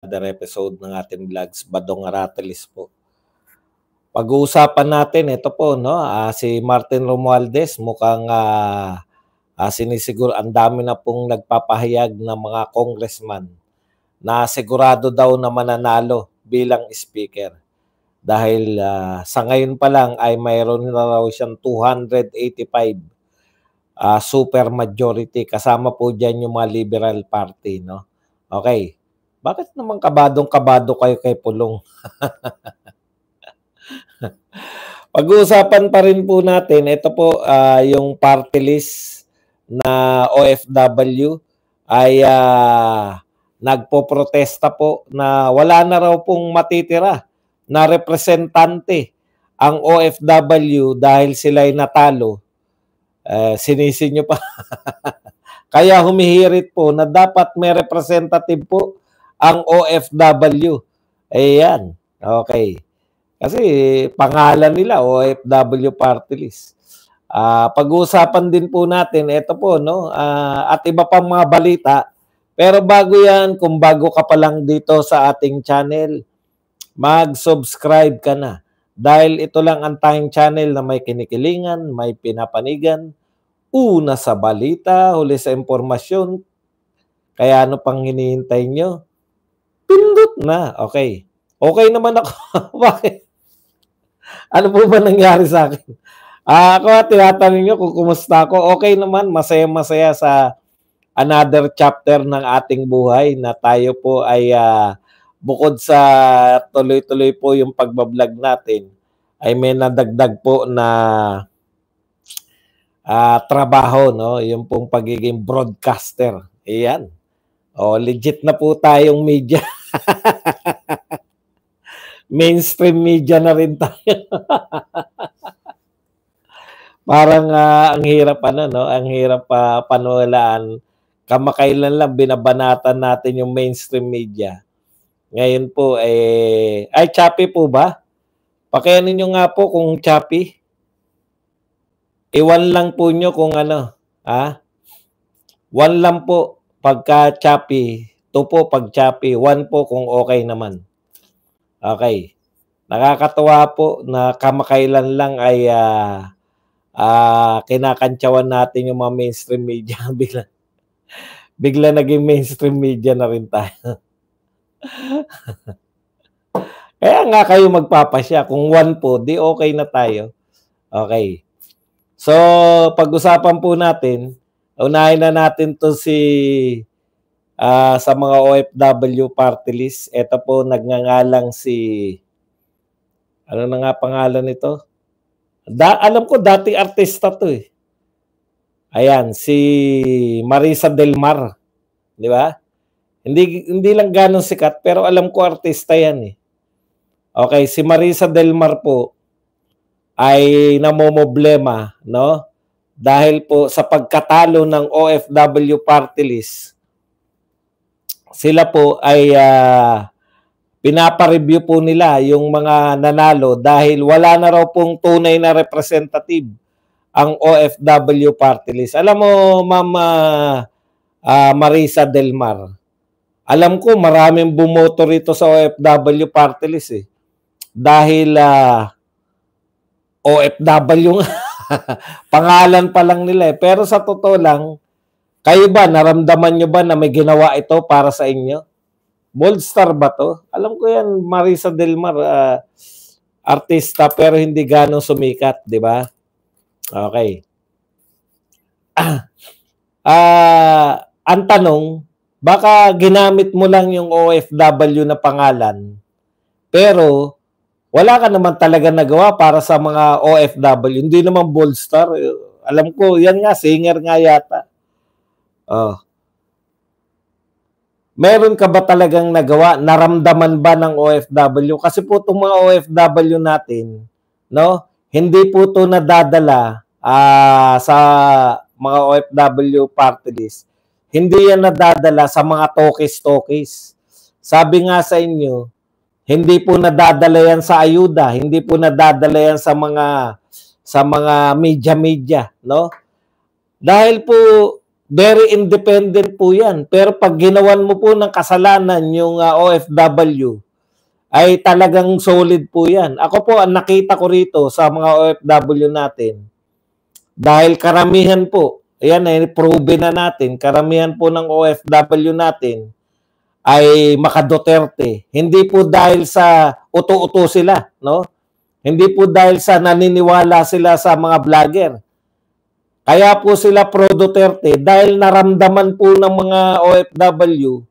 another episode ng ating vlogs, Badong Aratelis po. Pag-uusapan natin, ito po, no, si Martin Romualdez, mukhang sinisiguro, ang dami na pong nagpapahayag ng mga congressman na sigurado daw na mananalo bilang speaker. Dahil sa ngayon pa lang ay mayroon na raw siyang 285 super majority. Kasama po dyan yung mga Liberal Party, no? Okay. Bakit naman kabadong-kabado kayo kay Pulong? Pag-uusapan pa rin po natin, ito po yung party list na OFW ay nagpo-protesta po na wala na raw pong matitira na representante ang OFW dahil sila'y natalo. Sinisin nyo pa. Kaya humihirit po na dapat may representative po ang OFW. Ayan. Okay. Kasi pangalan nila OFW party list. Pag-uusapan din po natin, ito po, no? At iba pang mga balita. Pero bago yan, kung bago ka pa lang dito sa ating channel, mag-subscribe ka na. Dahil ito lang ang tayong channel na may kinikilingan, may pinapanigan, una sa balita, huli sa impormasyon. Kaya ano pang hinihintay nyo? Pindot na. Okay. Okay naman ako. Bakit? Ano po ba nangyari sa akin? Ako tinatanong nyo kung kumusta ako. Okay naman, masaya-masaya sa another chapter ng ating buhay na tayo po ay bukod sa tuloy-tuloy po yung pagbablog natin, ay may nadagdag po na trabaho, no? Yung pong pagiging broadcaster. Ayan. Legit na po tayong media. Mainstream media na rin tayo. Parang ang hirap no? Ang hirap panuwalaan. Kamakailan lang binabanatan natin yung mainstream media. Ngayon po ay choppy po ba? Pakianin nyo nga po kung choppy. Iwan lang po nyo kung ano, One lang po pagka choppy, 2 po pag choppy, 1 po kung okay naman. Okay. Nakakatuwa po na kamakailan lang ay kinakantsawan natin yung mga mainstream media. Bigla naging mainstream media na rin tayo. Kaya nga kayo magpapasya. Kung 1 po, di okay na tayo. Okay. So, pag-usapan po natin, unahin na natin to sa mga OFW party list. Ito po, nagngangalang ano na nga pangalan nito? Alam ko, dati artista to eh. Ayan, si Marisa Del Mar. Di ba? Hindi lang ganun sikat, pero alam ko artista yan eh. Okay, si Marisa Del Mar po ay namomoblema, no? Dahil po sa pagkatalo ng OFW party list, sila po ay pinapareview po nila yung mga nanalo dahil wala na raw pong tunay na representative ang OFW party list. Alam mo, Ma'am Marisa Del Mar, alam ko maraming bumoto rito sa OFW party list eh. Dahil OFW nga. Pangalan pa lang nila eh. Pero sa totoo lang, kayo ba, naramdaman nyo ba na may ginawa ito para sa inyo? Bold star ba to? Alam ko yan, Marisa Del Mar, artista pero hindi ganong sumikat, di ba? Okay. Ang tanong, baka ginamit mo lang yung OFW na pangalan, pero wala ka naman talaga nagawa para sa mga OFW. Hindi naman bold star. Alam ko, yan nga, singer nga yata. Meron ka ba talagang nagawa? Naramdaman ba ng OFW? Kasi po itong mga OFW natin, no? Hindi po ito nadadala sa mga OFW party list. Hindi yan nadadala sa mga tokis-tokis. Sabi nga sa inyo, hindi po nadadala yan sa ayuda, hindi po nadadala yan sa mga media-media, no? Dahil po very independent po yan. Pero pag ginawan mo po ng kasalanan yung OFW, ay talagang solid po yan. Ako po, ang nakita ko rito sa mga OFW natin, dahil karamihan po, ayan ay proven na natin, karamihan po ng OFW natin ay maka-Duterte. Hindi po dahil sa uto-uto sila, no? Hindi po dahil sa naniniwala sila sa mga vlogger. Kaya po sila pro-Duterte dahil naramdaman po ng mga OFW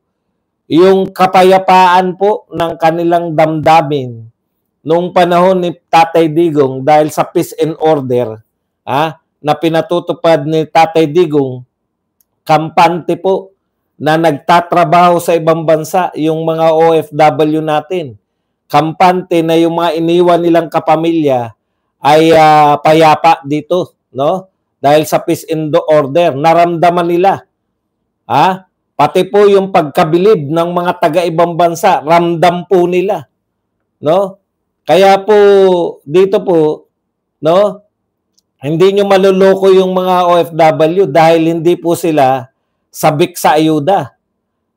yung kapayapaan po ng kanilang damdamin noong panahon ni Tatay Digong dahil sa peace and order na pinatutupad ni Tatay Digong, kampante po na nagtatrabaho sa ibang bansa yung mga OFW natin. Kampante na yung mga iniwan nilang kapamilya ay payapa dito, no? Dahil sa peace and order, naramdaman nila. Pati po yung pagkabilib ng mga taga-ibang bansa, ramdam po nila, no? Kaya po dito po, no? Hindi nyo maluloko yung mga OFW dahil hindi po sila sabik sa ayuda.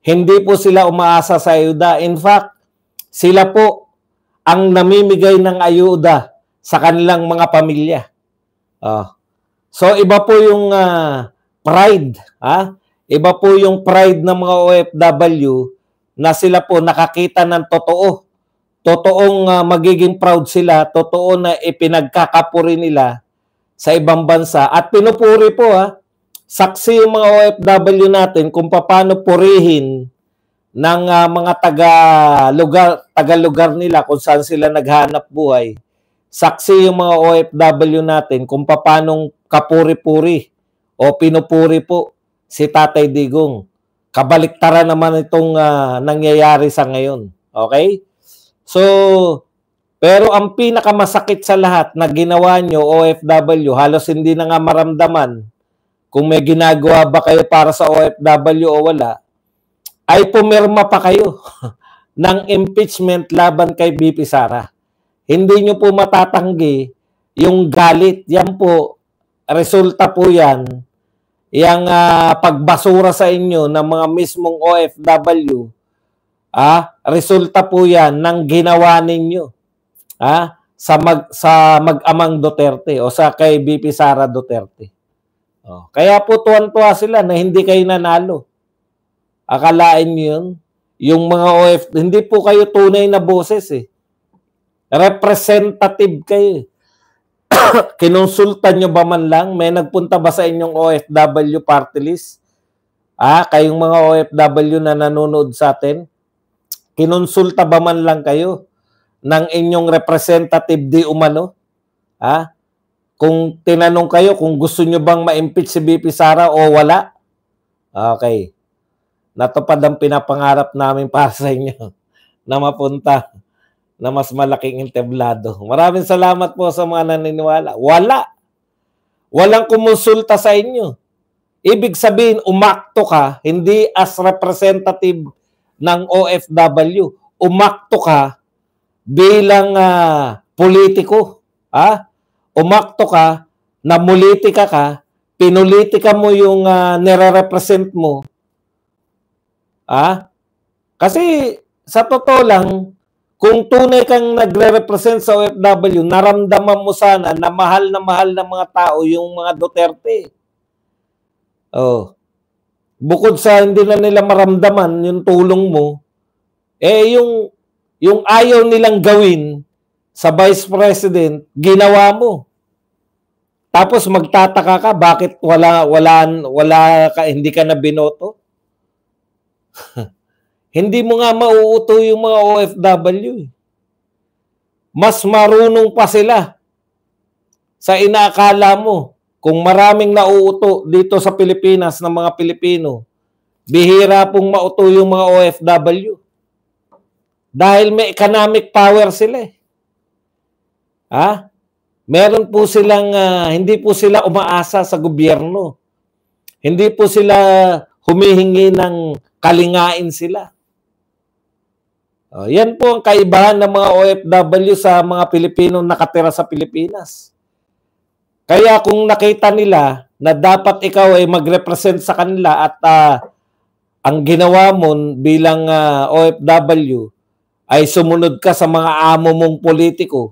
Hindi po sila umaasa sa ayuda. In fact, sila po ang namimigay ng ayuda sa kanilang mga pamilya. So iba po yung pride, iba po yung pride ng mga OFW na sila po nakakita ng totoo. Totoong magiging proud sila, totoo na ipinagkakapuri nila sa ibang bansa at pinupuri po saksi yung mga OFW natin kung paano purihin ng mga taga-lugar nila kung saan sila naghanap buhay. Saksi yung mga OFW natin kung paano kapuri-puri o pinupuri po si Tatay Digong. Kabaliktaran naman itong nangyayari sa ngayon. Okay? So, pero ang pinakamasakit sa lahat na ginawa nyo, OFW, halos hindi na nga maramdaman kung may ginagawa ba kayo para sa OFW o wala, ay pumirma pa kayo ng impeachment laban kay BP Sara. Hindi nyo po matatanggi yung galit. Yan po, resulta po yan, yung pagbasura sa inyo ng mga mismong OFW, resulta po yan ng ginawa ninyo sa mag-amang Duterte o sa kay BP Sara Duterte. Kaya po tuwan-tuwa sila na hindi kayo nanalo. Akalain nyo yun? Yung mga OFW, hindi po kayo tunay na boses Representative kayo. Kinonsulta nyo ba man lang? May nagpunta ba sa inyong OFW party list? Kayong mga OFW na nanonood sa atin? Kinonsulta ba man lang kayo ng inyong representative di umano? Kung tinanong kayo kung gusto nyo bang ma-impeach si BP Sara o wala? Okay. Natupad ang pinapangarap namin para sa inyo na mapunta na mas malaking entablado. Maraming salamat po sa mga naniniwala. Wala. Walang kumonsulta sa inyo. Ibig sabihin, umakto ka, hindi as representative ng OFW. Umakto ka bilang politiko. Umakto ka, namulitika ka, pinulitika mo yung nire-represent mo. Kasi sa totoo lang, kung tunay kang nagre-represent sa OFW, naramdaman mo sana na mahal ng mga tao yung mga Duterte. Bukod sa hindi na nila maramdaman yung tulong mo, yung ayaw nilang gawin sa Vice President, ginawa mo. Tapos magtataka ka, bakit hindi ka na binoto? Hindi mo nga mauuto yung mga OFW. Mas marunong pa sila sa inaakala mo. Kung maraming nauuto dito sa Pilipinas ng mga Pilipino, bihira pong mauto yung mga OFW. Dahil may economic power sila Meron po silang, hindi po sila umaasa sa gobyerno. Hindi po sila humihingi ng kalingain sila. Yan po ang kaibahan ng mga OFW sa mga Pilipinong nakatira sa Pilipinas. Kaya kung nakita nila na dapat ikaw ay mag-represent sa kanila at ang ginawa mo bilang OFW ay sumunod ka sa mga amo mong politiko,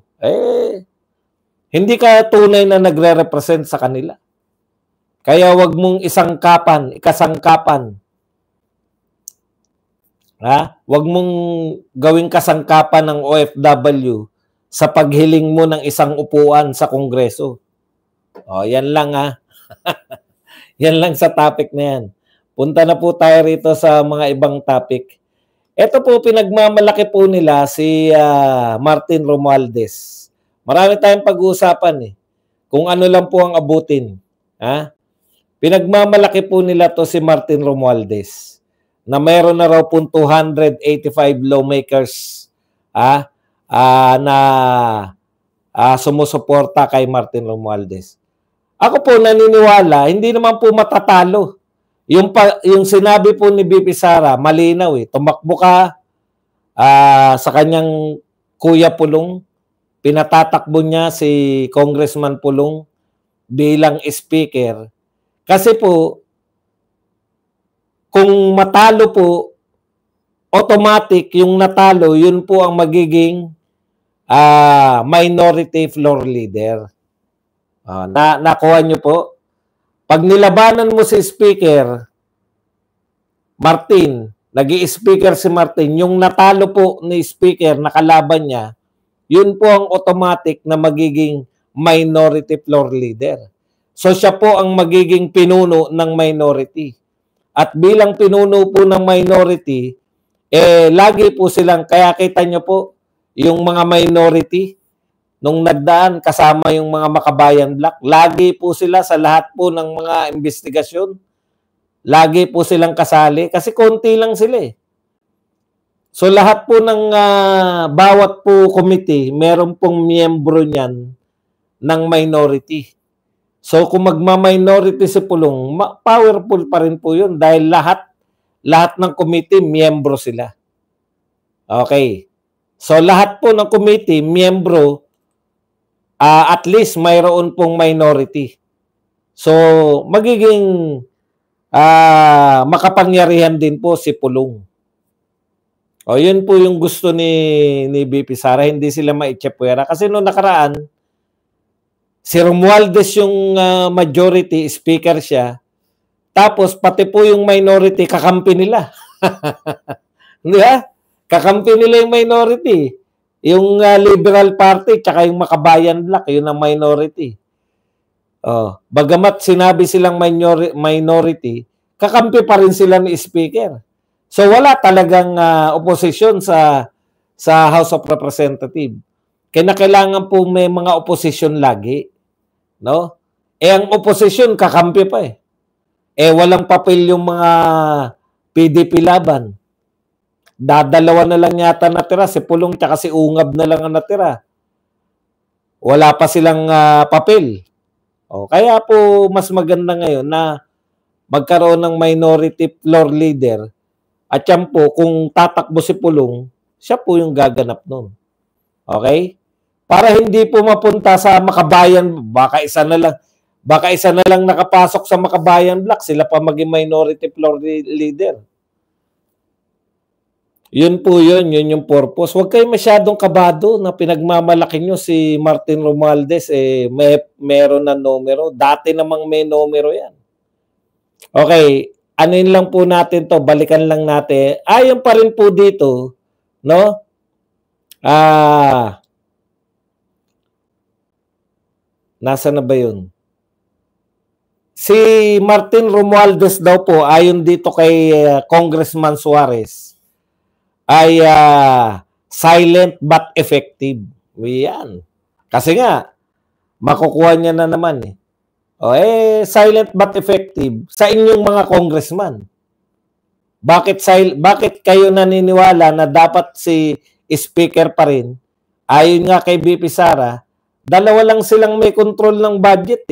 hindi ka tunay na nagre-represent sa kanila. Kaya wag mong ikasangkapan. Wag mong gawing kasangkapan ng OFW sa paghiling mo ng isang upuan sa Kongreso. Yan lang yan lang sa topic na yan. Punta na po tayo rito sa mga ibang topic. Ito po, pinagmamalaki po nila si Martin Romualdez. Marami tayong pag-uusapan kung ano lang po ang abutin. Pinagmamalaki po nila to si Martin Romualdez na mayroon na raw po 285 lawmakers na sumusuporta kay Martin Romualdez. Ako po naniniwala, hindi naman po matatalo. Yung sinabi po ni BP Sara, malinaw tumakbo ka sa kanyang Kuya Pulong, pinatatakbo niya si Congressman Pulong bilang speaker. Kasi po, kung matalo po, automatic yung natalo, yun po ang magiging minority floor leader. Nakuha nyo po? Pag nilabanan mo si Speaker Martin, nag-i-speaker si Martin, yung natalo po ni Speaker, nakalaban niya, yun po ang automatic na magiging minority floor leader. So siya po ang magiging pinuno ng minority. At bilang pinuno po ng minority, lagi po silang, kaya kita nyo po, yung mga minority, nung nagdaan kasama yung mga Makabayan Black, lagi po sila sa lahat po ng mga investigasyon. Lagi po silang kasali kasi konti lang sila So lahat po ng bawat po committee, meron pong miyembro niyan ng minority. So kung magma-minority si Pulong, powerful pa rin po yun dahil lahat ng committee, miyembro sila. Okay. So lahat po ng committee, miyembro, at least mayroon pong minority. So, magiging makapangyarihan din po si Pulong. Yun po yung gusto ni BP Sara, hindi sila maichepwera. Kasi noong nakaraan, si Romualdez yung majority, speaker siya, tapos pati po yung minority, kakampi nila. Hindi kakampi nila yung minority. Yung Liberal Party tsaka yung Makabayan Black, yun ang minority. Bagamat sinabi silang minority, kakampi pa rin sila ni Speaker. So wala talagang opposition sa House of Representatives. Kailangan po may mga opposition lagi, no? Ang opposition kakampi pa walang papel yung mga PDP laban. Dadalawa na lang yata natira, si Pulong tsaka si Ungab na lang ang natira. Wala pa silang papel. Kaya po mas maganda ngayon na magkaroon ng minority floor leader at yan po, kung tatakbo si Pulong, siya po yung gaganap nun. Okay? Para hindi po mapunta sa Makabayan, baka isa na lang nakapasok sa Makabayan Black, sila pa maging minority floor leader. Yun po yun yung purpose. Huwag kayo masyadong kabado na pinagmamalaki nyo si Martin Romualdez, meron na numero. Dati namang may numero yan. Okay, anuin lang po natin to, balikan lang natin. Ayon pa rin po dito, no? Nasa na ba yun? Si Martin Romualdez daw po, ayon dito kay Congressman Suarez, ay silent but effective. Yan. Kasi nga, makukuha niya na naman silent but effective sa inyong mga congressman. Bakit kayo naniniwala na dapat si speaker pa rin? Ayon nga kay BP Sara, dalawa lang silang may control ng budget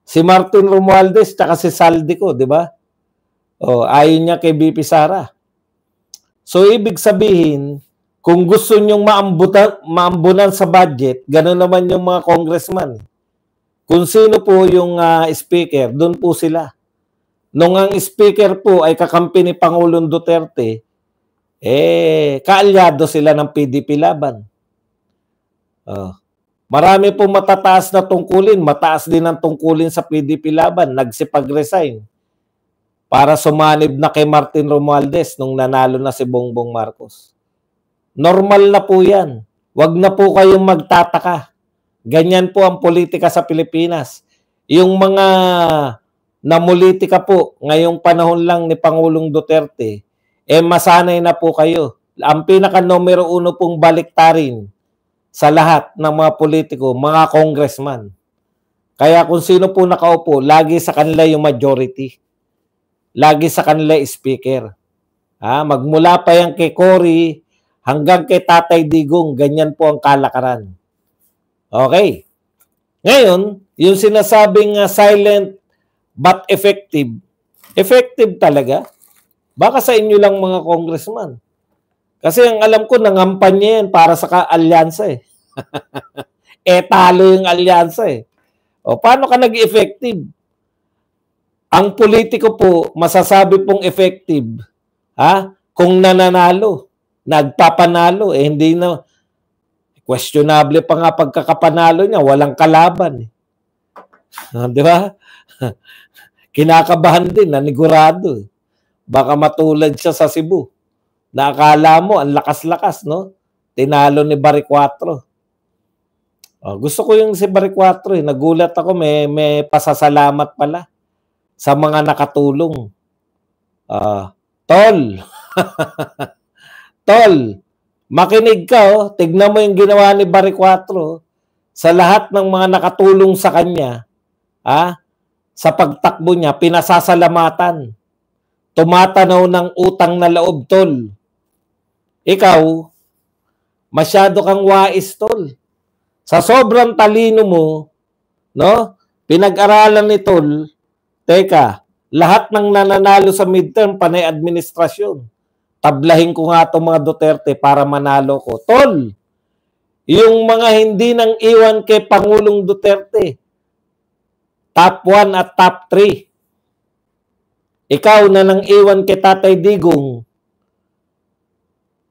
Si Martin Romualdez at si Saldico, di ba? Ayon niya kay BP Sara. So, ibig sabihin, kung gusto nyong maambunan sa budget, gano'n naman yung mga congressman. Kung sino po yung speaker, doon po sila. Nung ang speaker po ay kakampi ni Pangulong Duterte, kaalyado sila ng PDP Laban. Marami po matataas na tungkulin, mataas din ang tungkulin sa PDP Laban, nagsipag-resign para sumanib na kay Martin Romualdez nung nanalo na si Bongbong Marcos. Normal na po yan. Huwag na po kayong magtataka. Ganyan po ang politika sa Pilipinas. Yung mga namulitika po ngayong panahon lang ni Pangulong Duterte, masanay na po kayo. Ang pinaka-numero 1 pong baliktarin sa lahat ng mga politiko, mga congressman. Kaya kung sino po nakaupo, lagi sa kanila yung majority. Lagi sa kanila speaker. Magmula pa yan kay Cory hanggang kay Tatay Digong, ganyan po ang kalakaran. Okay. Ngayon, yung sinasabing silent but effective, effective talaga. Baka sa inyo lang mga congressman. Kasi ang alam ko, nangampanya yan para sa alyansa eh. Talo yung alyansa eh. O, paano ka nag-effective? Ang politiko po, masasabi pong effective, kung nananalo, nagpapanalo, hindi na, questionable pa nga pagkakapanalo niya, walang kalaban. Di ba? Kinakabahan din, nanigurado. Baka matulad siya sa Cebu. Nakakala mo, ang lakas-lakas, no? Tinalo ni Barry Cuatro. Gusto ko yung si Barry Cuatro, nagulat ako, may pasasalamat pala sa mga nakatulong. Tol, Tol, makinig ka, tignan mo yung ginawa ni Barry Cuatro sa lahat ng mga nakatulong sa kanya, sa pagtakbo niya, pinasasalamatan. Tumatanaw ng utang na loob, Tol. Ikaw, masyado kang wais, Tol. Sa sobrang talino mo, no? Pinag-aralan ni Tol, teka, lahat ng nananalo sa midterm, panay administrasyon. Tablahin ko nga itong mga Duterte para manalo ko. Tol, yung mga hindi nang iwan kay Pangulong Duterte, top 1 at top 3. Ikaw na nang iwan kay Tatay Digong,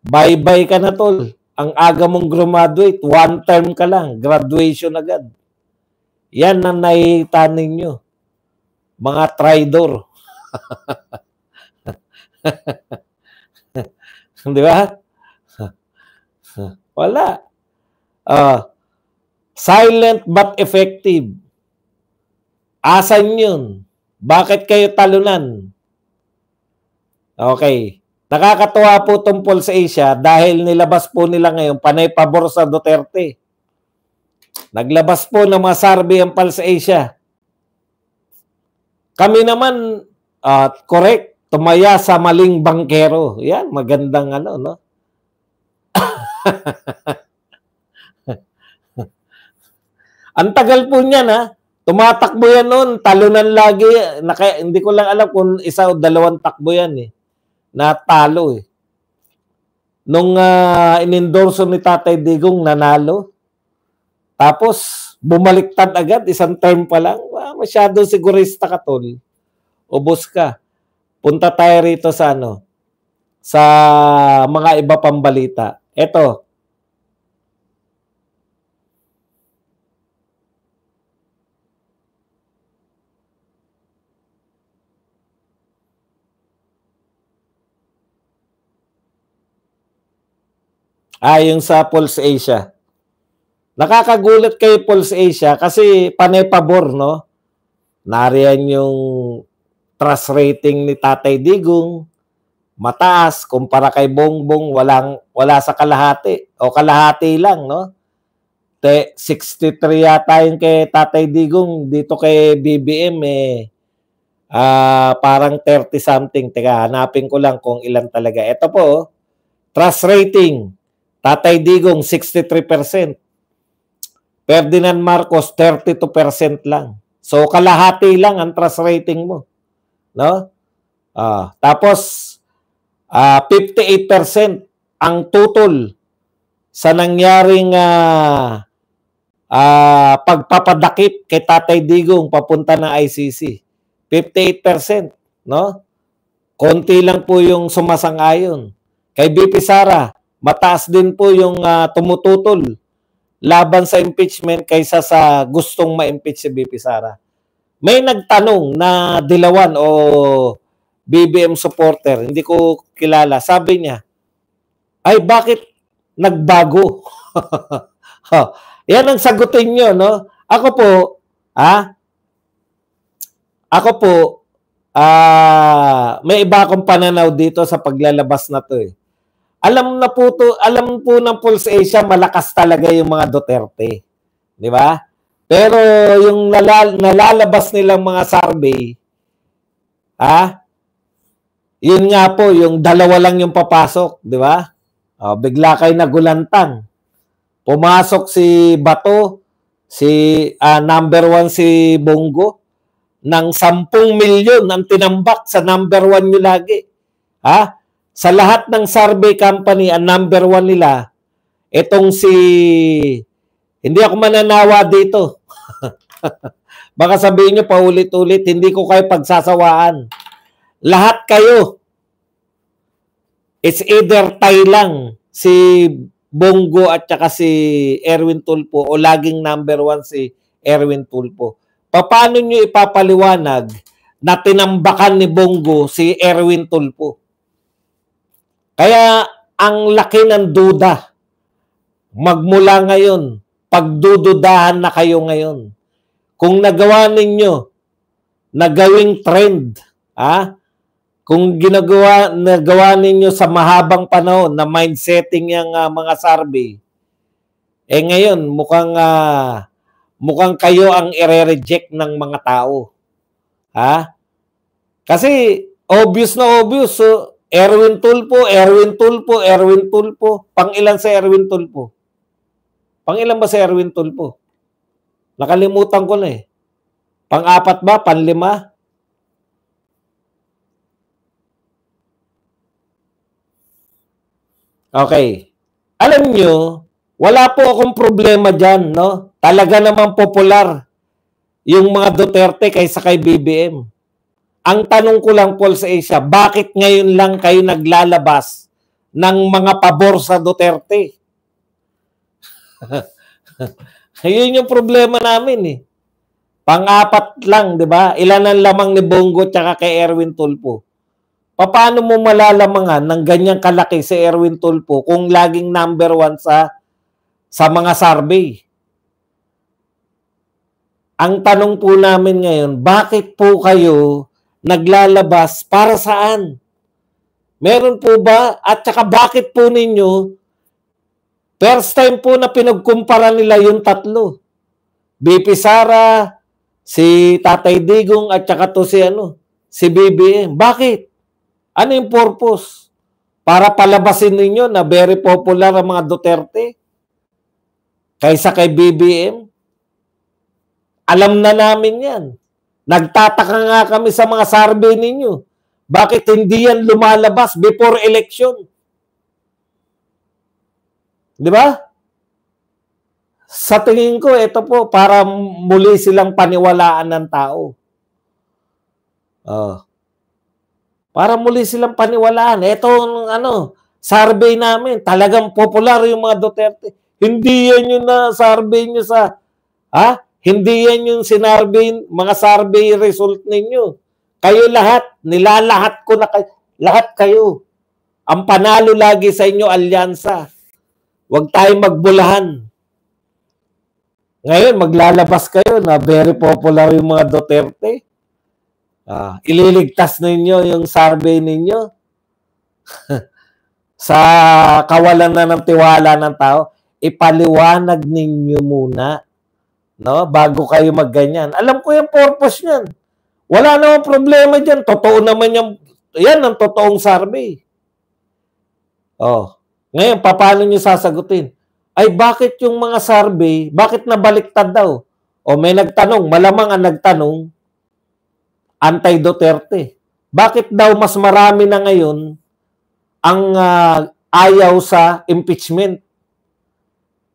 bye-bye ka na, Tol. Ang aga mong graduate, 1 term ka lang, graduation agad. Yan ang nakikita ninyo. Mga traidor. Di ba? Wala. Silent but effective. Asan yun? Bakit kayo talunan? Okay. Nakakatuwa po itong Pulse Asia dahil nilabas po nila ngayon panay pabor sa Duterte. Naglabas po ng mga survey ang Pulse Asia. Kami naman, correct, tumaya sa maling bangkero. Yan, magandang ano, no? Ang tagal po niyan, tumatakbo yan noon, talunan lagi. Hindi ko lang alam kung 1 o 2 takbo yan eh. Natalo eh. Nung inendorso ni Tatay Digong, nanalo. Tapos, bumaliktad agad, 1 term pa lang. Masyado sigurista ka, Tol. Ubos ka. Punta tayo rito sa sa mga iba pang balita. Ito. Yung sa Pulse Asia. Nakakagulat kay Pulse Asia kasi panay pabor, no? Nariyan yung trust rating ni Tatay Digong, mataas kumpara kay Bongbong, wala sa kalahati o kalahati lang, no? 63 yata yung kay Tatay Digong, dito kay BBM parang 30 something. Teka, hanapin ko lang kung ilan talaga. Ito po, trust rating. Tatay Digong 63%. Ferdinand Marcos 32% lang. So kalahati lang ang trust rating mo, no? Tapos 58% ang tutol sa nangyaring pagpapadakip kay Tatay Digong papunta ng ICC. 58%, no? Konti lang po yung sumasang-ayon. Kay BP Sara, mataas din po yung tumututol laban sa impeachment kaysa sa gustong ma-impeach si BP Sara. May nagtanong na Dilawan o BBM supporter, hindi ko kilala. Sabi niya, ay bakit nagbago? Yan ang sagutin nyo, no? Ako po, may iba akong pananaw dito sa paglalabas na to eh. Alam po ng Pulse Asia, malakas talaga yung mga Duterte. Di ba? Pero yung nalalabas nilang mga survey, yun nga po, yung dalawa lang yung papasok, di ba? Bigla kayo nagulantang. Pumasok si Bato, number 1 si Bongo, ng 10 milyon ang tinambak sa number 1 nyo lagi. Sa lahat ng survey company, ang number 1 nila, itong hindi ako mananawa dito. Baka sabihin nyo paulit-ulit, hindi ko kayo pagsasawaan. Lahat kayo, it's either tie lang si Bongo at saka si Erwin Tulfo o laging number 1 si Erwin Tulfo. Paano nyo ipapaliwanag na tinambakan ni Bongo si Erwin Tulfo? Kaya ang laki ng duda. Magmula ngayon, pagdududahan na kayo ngayon. Kung nagawa ninyo na gawing trend, kung nagawa ninyo sa mahabang panahon na mindsetting yung mga survey, ngayon mukhang kayo ang ire-reject ng mga tao. Kasi obvious na obvious. So, Erwin Tulfo. Pang-ilan sa Erwin Tulfo? Pang-ilan ba sa Erwin Tulfo? Nakalimutan ko na eh. Pang-4 ba? Pang-5? Okay. Alam nyo, wala po akong problema dyan, no? Talaga naman popular yung mga Duterte kaysa kay BBM. Ang tanong ko lang, Pulse Asia, bakit ngayon lang kayo naglalabas ng mga pabor sa Duterte? Yun yung problema namin eh. Pang-4 lang, di ba? Ilan ang lamang ni Bongo tsaka kay Erwin Tulfo? Paano mo malalamangan ng ganyang kalaki si Erwin Tulfo kung laging number 1 sa mga survey? Ang tanong po namin ngayon, bakit po kayo naglalabas para saan? Meron po ba? At saka bakit po ninyo, first time po na pinagkumpara nila yung tatlo. BP Sara, si Tatay Digong, at saka to si BBM. Bakit? Ano yung purpose? Para palabasin ninyo na very popular ang mga Duterte kaysa kay BBM? Alam na namin yan. Nagtataka nga kami sa mga survey ninyo. Bakit hindi yan lumalabas before election? Di ba? Sa tingin ko, ito po, para muli silang paniwalaan ng tao. Para muli silang paniwalaan. Ito, survey namin, talagang popular yung mga Duterte. Hindi yan yung na-survey nyo hindi yan yung sinarvey, mga survey result ninyo. Kayo lahat, nilalahat ko na kayo. Lahat kayo. Ang panalo lagi sa inyo, alyansa. Huwag tayong magbulahan. Ngayon, maglalabas kayo na very popular yung mga Duterte. Ililigtas ninyo yung survey ninyo sa kawalan na ng tiwala ng tao. Ipaliwanag ninyo muna, no, bago kayo magganyan. Alam ko yung purpose niyan. Wala namang problema diyan. Totoo naman yan ang totoong survey. Ngayon, paano niyo sasagutin? Ay, bakit yung mga survey, bakit nabaliktad daw? May nagtanong, malamang ang nagtanong, anti-Duterte. Bakit daw mas marami na ngayon ang ayaw sa impeachment?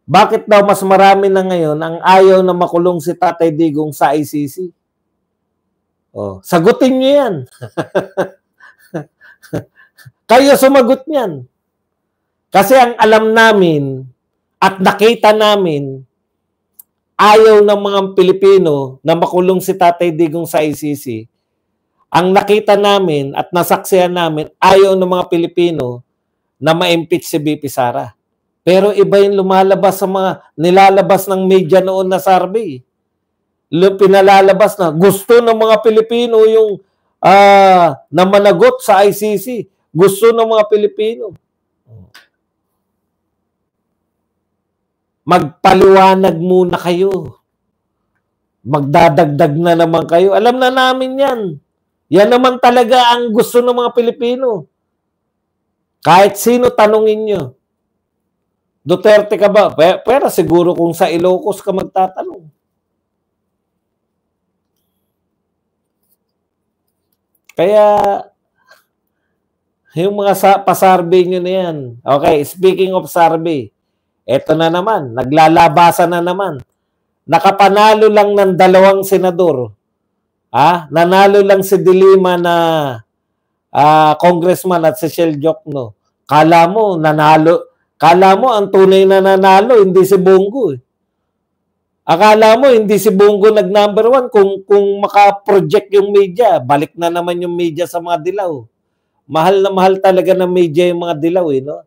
Bakit daw mas marami na ngayon ang ayaw na makulong si Tatay Digong sa ICC? Oh, sagutin niyo yan. Kayo sumagot niyan. Kasi ang alam namin at nakita namin, ayaw ng mga Pilipino na makulong si Tatay Digong sa ICC. Ang nakita namin at nasaksihan namin, ayaw ng mga Pilipino na ma-impeach si BP Sara. Pero iba yung lumalabas sa mga nilalabas ng media noon na survey. Pinalalabas na gusto ng mga Pilipino yung na managot sa ICC. Gusto ng mga Pilipino. Magpaliwanag muna kayo. Magdadagdag na naman kayo. Alam na namin yan. Yan naman talaga ang gusto ng mga Pilipino. Kahit sino tanungin nyo. Duterte ka ba? Pero siguro kung sa Ilocos ka magtatanong. Kaya, yung mga pa-survey nyo na yan. Okay, speaking of survey, eto na naman, naglalabasan na naman. Nakapanalo lang ng 2 senador. Nanalo lang si Dilima na congressman at si Shell Jokno. Kala mo, ang tunay na nanalo, hindi si Bongo. Akala mo, hindi si Bongo nag-number 1 kung maka-project yung media. Balik na naman yung media sa mga dilaw. Mahal na mahal talaga ng media yung mga dilaw, no?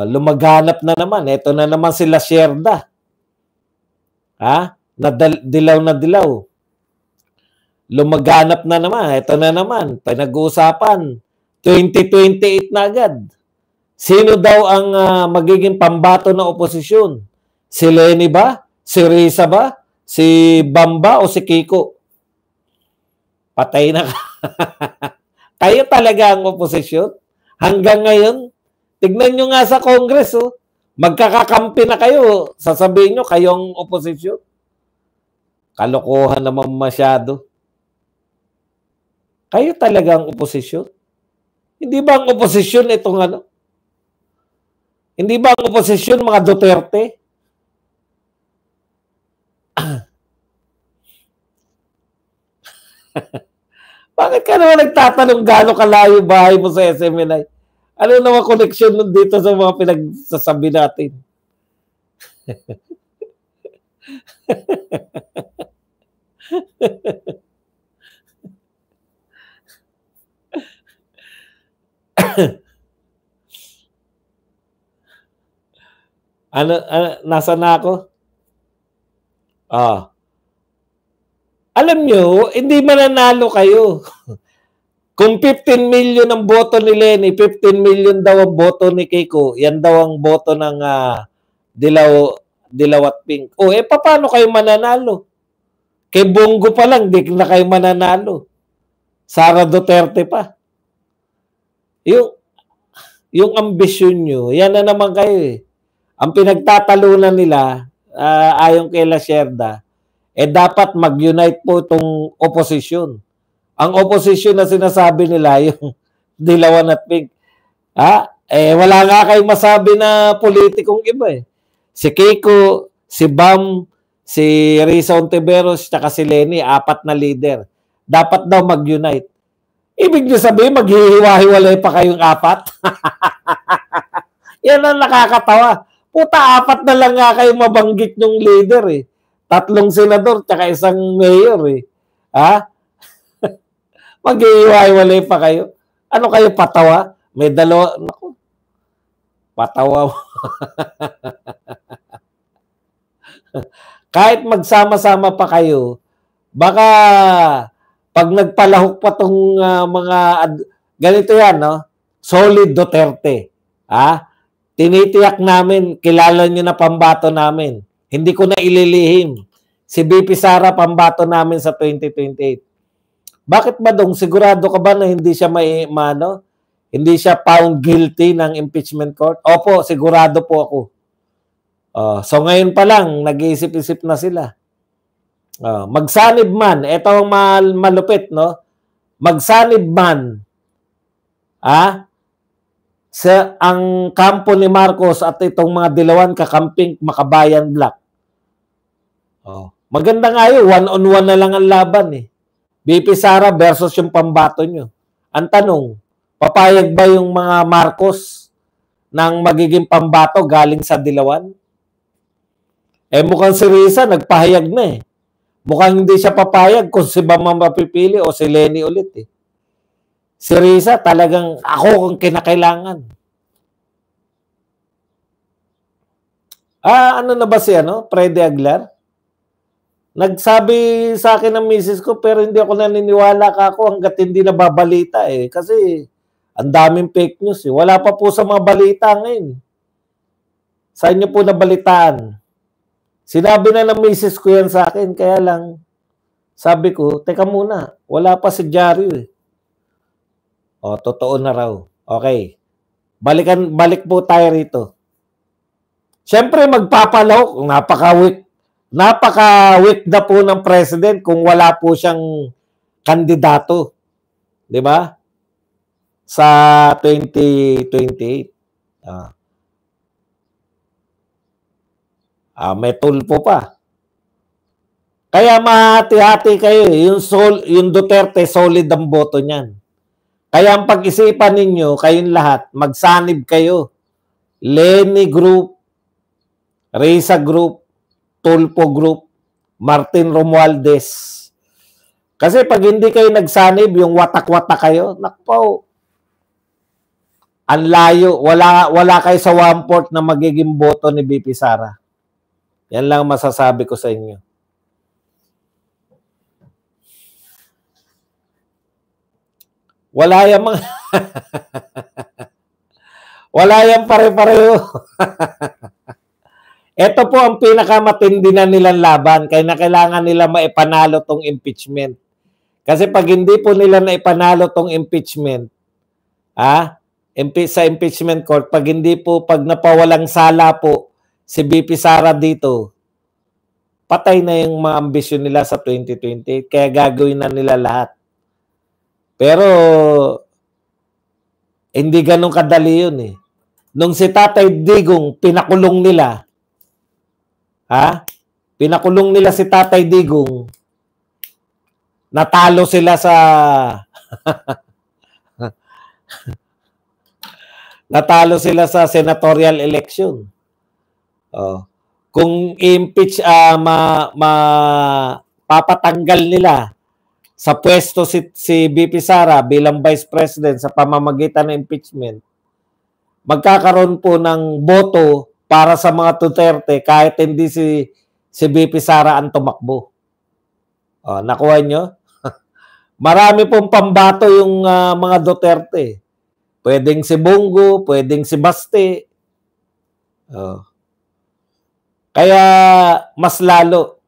Lumaganap na naman. Ito na naman sila Sherda. Dilaw na dilaw. Lumaganap na naman. Ito na naman. Pinag-uusapan. 2028 na agad. Sino daw ang magiging pambato ng oposisyon? Si Lenny ba? Si Risa ba? Si Bamba o si Kiko? Patay na ka. Kayo talaga ang oposisyon? Hanggang ngayon, tignan nyo nga sa Congress, magkakakampi na kayo. Sasabihin nyo, kayong oposisyon. Kalokohan naman masyado. Kayo talaga ang oposisyon? Hindi ba ang oposisyon itong ano? Hindi ba ang oposisyon mga Duterte? Bakit ka naman nagtatanong gaano kalayo bahay mo sa SMNI? Ano naman koneksyon nun dito sa mga pinagsasabi natin? Nasa na ako? Alam nyo, hindi mananalo kayo. Kung 15 million ang boto ni Lenny, 15 million daw ang boto ni Kiko, yan daw ang boto ng Dilaw at Pink. Paano kayo mananalo? Kay Bongo pa lang, di na kayo mananalo. Sara Duterte pa. Yung ambisyon nyo, yan na naman kayo . Ang pinagtatalunan nila, ayon kay La Sherda, dapat mag-unite po itong opposition. Ang opposition na sinasabi nila, yung Dilawan at Pink. Wala nga kayong masabi na politikong iba . Si Kiko, si Bam, si Risa Ontiveros, tsaka si Lenny, 4 na leader. Dapat daw mag-unite. Ibig nyo sabihin, maghihiwa-hiwalay pa kayong 4? Yan ang nakakatawa. Puta, 4 na lang nga kayo mabanggit yung leader . 3 senador, tsaka 1 mayor . Maghihiwa-hiwalay pa kayo. Ano kayo, patawa? May 2. Naku. Patawa. Kahit magsama-sama pa kayo, baka pag nagpalahok pa tong mga ganito yan, no? Solid Duterte. Tinitiyak namin, kilala nyo na pambato namin. Hindi ko na ililihim. Si BP Sara pambato namin sa 2028. Bakit ba dong sigurado ka ba na hindi siya hindi siya found guilty ng impeachment court? Opo, sigurado po ako. So ngayon pa lang, nag-iisip-isip na sila. Magsanib man, ito ang malupit, no? Magsanib man, ang kampo ni Marcos at itong mga dilawan kakamping Makabayan Black. Oh. Maganda nga yun, one-on-one na lang ang laban eh. BP Sara versus yung pambato nyo. Ang tanong, papayag ba yung mga Marcos ng magiging pambato galing sa dilawan? Eh mukhang si Risa nagpahayag na eh. Mukhang hindi siya papayag kung si Bam mapipili o si Lenny ulit eh. Si Risa talagang ako kung kinakailangan. Ano na ba si Freddy Aguilar? Nagsabi sa akin ng misis ko pero hindi ako naniniwala ako hanggat hindi nababalita eh. Kasi ang daming fake news eh. Wala pa po sa mga balita ngayon. Sa inyo po nabalitaan. Sinabi na ng misis ko yan sa akin. Kaya lang, sabi ko, teka muna, wala pa si Diaryo eh. O, totoo na raw. Okay. Balik po tayo rito. Siyempre, magpapalawak. Napaka-weak na po ng president kung wala po siyang kandidato. Di ba? Sa 2028. May tulpo pa. Kaya mahati-hati kayo. Yung Duterte, solid ang boto niyan. Kaya ang pag-isipan ninyo, kayong lahat, magsanib kayo. Lenny Group, Risa Group, Tulpo Group, Martin Romualdez. Kasi pag hindi kayo nagsanib, yung watak-watak kayo, nakpo. Ang layo. Wala kayo sa 1/4 na magiging boto ni BP Sara. Yan lang masasabi ko sa inyo. Wala yung mga... Wala yung pare-pareho. Ito po ang pinakamatindi na nilang laban. Kaya na kailangan nila maipanalo tong impeachment. Kasi pag hindi po nila naipanalo tong impeachment, sa impeachment court, pag napawalang sala po si BP Sara dito, patay na yung mga ambisyon nila sa 2028. Kaya gagawin na nila lahat. Pero, hindi ganun kadali yun eh. Nung si Tatay Digong, pinakulong nila, pinakulong nila si Tatay Digong, natalo sila sa natalo sila sa senatorial election. Kung impeach, papatanggal nila sa pwesto si BP Sara bilang Vice President sa pamamagitan ng impeachment, magkakaroon po ng boto para sa mga Duterte kahit hindi si BP Sara ang tumakbo. Nakuha nyo? Marami pong pambato yung mga Duterte. Pwedeng si Bongo, pwedeng si Baste. Kaya mas lalo.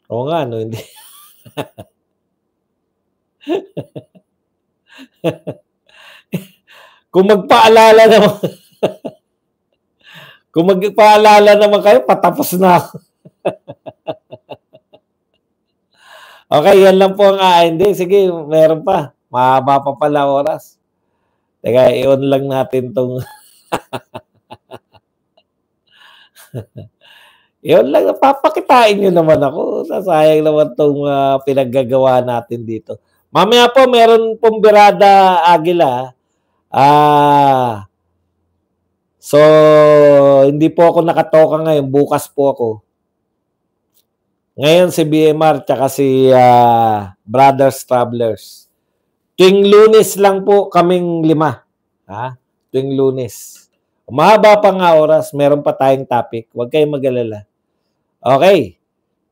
Oo nga, no? Hindi. Kung magpaalala naman kayo, patapos na ako. Okay, yan lang po ang hindi. Sige, meron pa. Mahaba pa pala oras. Teka, i-on lang natin tong... Yun lang, papakitain nyo naman ako. Sasayang naman itong pinaggagawa natin dito. Mamaya po, meron pong Birada Aguila. So, hindi po ako nakatoka ngayon. Bukas po ako. Ngayon si BMR tsaka si Brothers Travelers. Tuwing Lunes lang po kaming 5. Tuwing Lunes. Mahaba pa nga oras. Meron pa tayong topic. Huwag kayong mag-alala. Okay.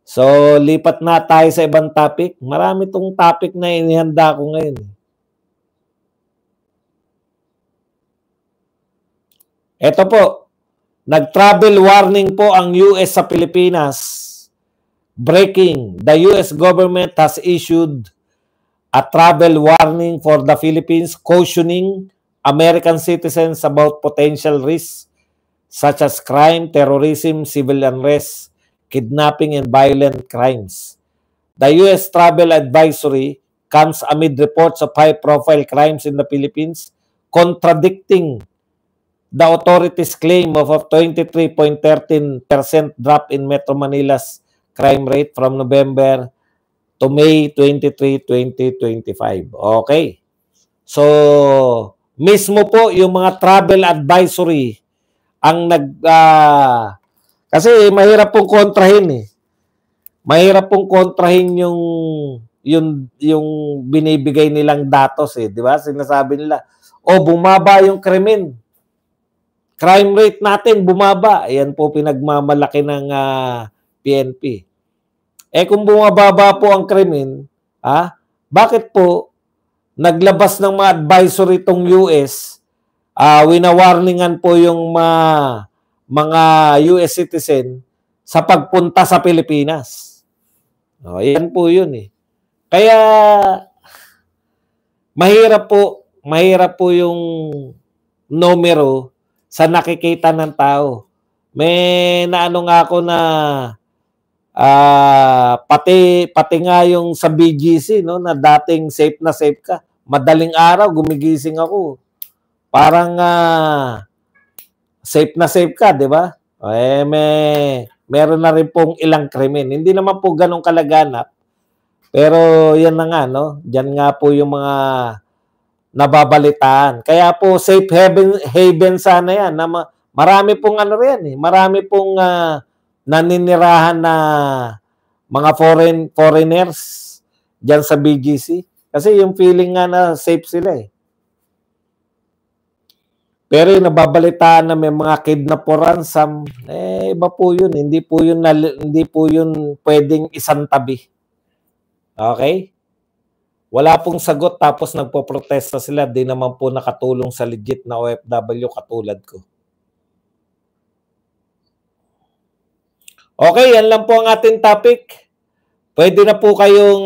So, lipat na tayo sa ibang topic. Marami tong topic na inihanda ko ngayon. Ito po. Nag-travel warning po ang US sa Pilipinas. Breaking. The US government has issued a travel warning for the Philippines, cautioning American citizens about potential risks such as crime, terrorism, civil unrest, kidnapping, and violent crimes. The U.S. travel advisory comes amid reports of high-profile crimes in the Philippines, contradicting the authorities' claim of a 23.13% drop in Metro Manila's crime rate from November to May 23, 2025. Okay. So, mismo po yung mga travel advisory ang kasi mahirap pong kontrahin eh. Mahirap pong kontrahin yung binibigay nilang datos eh, di ba? Sinasabi nila, bumaba yung krimen. Crime rate natin bumaba. Ayan po pinagmamalaki ng PNP. Kung bumababa po ang krimen, bakit po naglabas ng mga advisory itong US, winawarningan po yung mga US citizen sa pagpunta sa Pilipinas. Yan po yun eh. Kaya mahirap po yung numero sa nakikita ng tao. May naano nga ako na pati nga yung sa BGC no, na dating safe na safe ka. Madaling araw gumigising ako. Parang safe na safe ka, di ba? Meron na rin pong ilang krimen. Hindi naman po ganong kalaganap. Pero yan na nga, no? Diyan nga po yung mga nababalitaan. Kaya po safe haven sana yan. Na marami pong ano rin eh. Marami pong naninirahan na mga foreigners diyan sa BGC. Kasi yung feeling nga na safe sila eh. Pero yung nababalitaan na may mga kidnap o ransom, iba po yun. Hindi po yun pwedeng isang tabi. Okay? Wala pong sagot tapos nagpo-protesta sila. Di naman po nakatulong sa legit na OFW katulad ko. Okay, yan lang po ang ating topic. Pwede na po kayong